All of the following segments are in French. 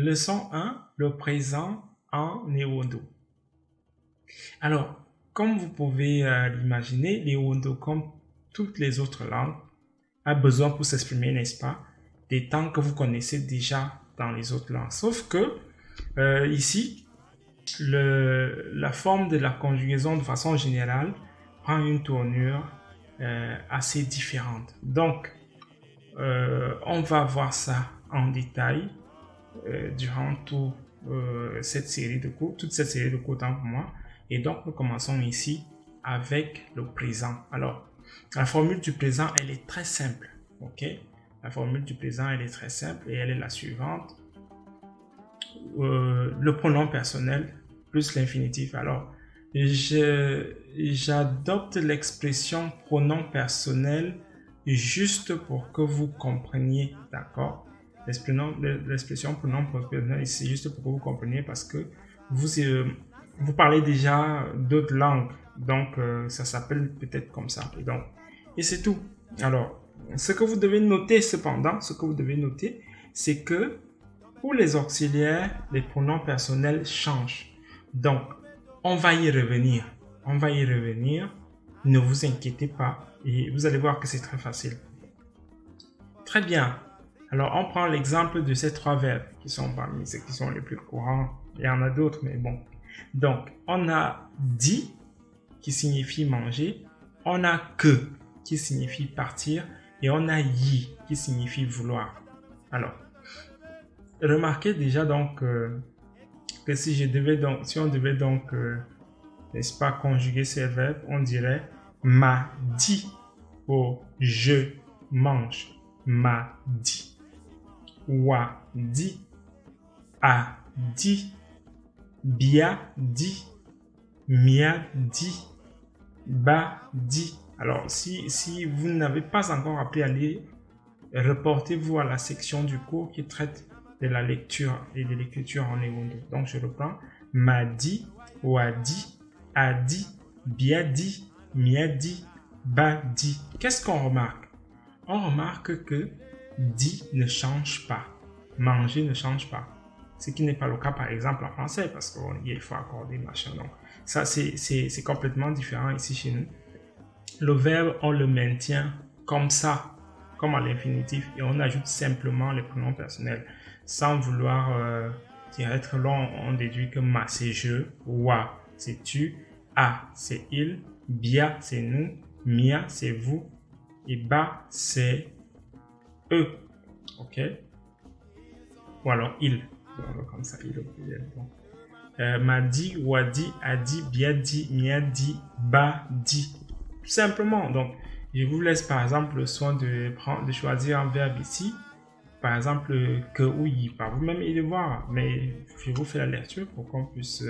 Leçon 1, le présent en néerlandais. Alors, comme vous pouvez l'imaginer, néerlandais, comme toutes les autres langues, a besoin pour s'exprimer, n'est-ce pas, des temps que vous connaissez déjà dans les autres langues. Sauf que ici, la forme de la conjugaison de façon générale prend une tournure assez différente. Donc, on va voir ça en détail durant toute cette série de cours, tant pour moi. Et donc, nous commençons ici avec le présent. Alors, la formule du présent, elle est très simple. Ok? La formule du présent, elle est très simple et elle est la suivante. Le pronom personnel plus l'infinitif. Alors, j'adopte l'expression pronom personnel juste pour que vous compreniez, d'accord? L'expression pronom personnel, c'est juste pour que vous compreniez parce que vous parlez déjà d'autres langues, donc ça s'appelle peut-être comme ça. Et c'est tout. Alors, ce que vous devez noter cependant, c'est que pour les auxiliaires, les pronoms personnels changent. Donc, on va y revenir. Ne vous inquiétez pas. Et vous allez voir que c'est très facile. Très bien. Alors, on prend l'exemple de ces trois verbes qui sont parmi ceux qui sont les plus courants. Il y en a d'autres, mais bon. Donc, on a dit qui signifie manger. On a que qui signifie partir. Et on a yi qui signifie vouloir. Alors, remarquez déjà donc que si on devait donc, n'est-ce pas, conjuguer ces verbes, on dirait m'a dit pour je mange, m'a dit, wa dit, a dit, bia dit, mia dit, ba dit. Alors si vous n'avez pas encore appris à lire, reportez-vous à la section du cours qui traite de la lecture et de l'écriture en néerlandais. Donc je reprends. M'a dit, wa dit, a dit, bia dit, mia dit, ba dit. Qu'est-ce qu'on remarque? On remarque que dit ne change pas. Manger ne change pas. Ce qui n'est pas le cas par exemple en français parce qu'il faut accorder machin. Donc ça c'est complètement différent ici chez nous. Le verbe on le maintient comme ça, comme à l'infinitif, et on ajoute simplement les pronoms personnels. Sans vouloir être long, on déduit que ma c'est je, wa c'est tu, a c'est il, bia c'est nous, mia c'est vous, et ba c'est eux. Ok? Ou alors il. Comme ça, il bon. M'a dit, wa dit, a dit, bia dit, mia dit, ba dit. Tout simplement. Donc, je vous laisse par exemple le soin de choisir un verbe ici. Par exemple, que ou y par vous-même et de voir. Mais je vous fais la lecture pour qu'on puisse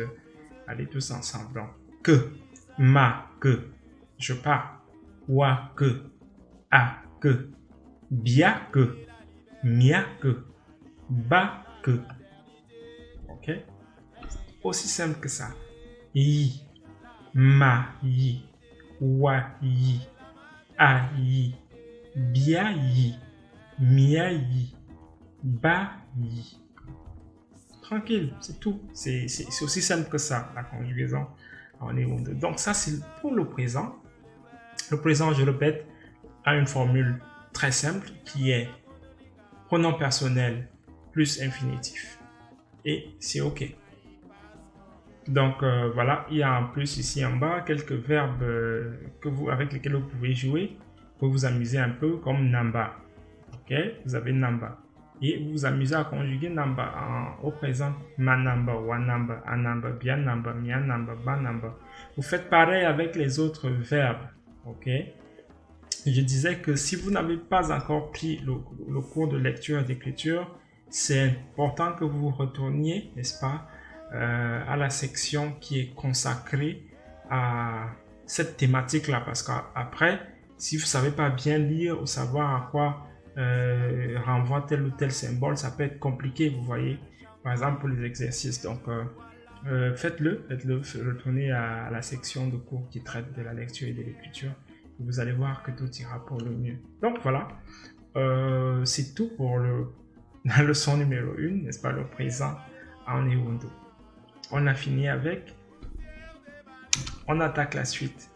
aller tous ensemble. Donc, que, ma, que, je pars, wa, que, a, que, bia, que, mia, que, ba, que. Ok? Aussi simple que ça. Yi, ma, yi, wa, yi, a, yi, bia, yi, mia, yi, ba, yi. Tranquille, c'est tout. C'est aussi simple que ça, la conjugaison en néerlandais. Donc ça, c'est pour le présent. Le présent, je répète, a une formule très simple qui est pronom personnel plus infinitif. Et c'est OK. Donc voilà, il y a en plus ici en bas quelques verbes avec lesquels vous pouvez jouer pour vous amuser un peu, comme namba. Ok, vous avez namba. Et vous vous amusez à conjuguer namba au présent. Ma namba, wa namba, a namba, bien namba, mia namba, ba namba. Vous faites pareil avec les autres verbes. Ok. Je disais que si vous n'avez pas encore pris le cours de lecture et d'écriture, c'est important que vous retourniez, n'est-ce pas, à la section qui est consacrée à cette thématique-là. Parce qu'après, si vous ne savez pas bien lire ou savoir à quoi renvoie tel ou tel symbole, ça peut être compliqué, vous voyez. Par exemple, pour les exercices. Donc, faites-le, retournez à la section de cours qui traite de la lecture et de l'écriture. Vous allez voir que tout ira pour le mieux. Donc, voilà. C'est tout pour la leçon numéro 1, n'est-ce pas, le présent en Ubuntu. On a fini avec. On attaque la suite.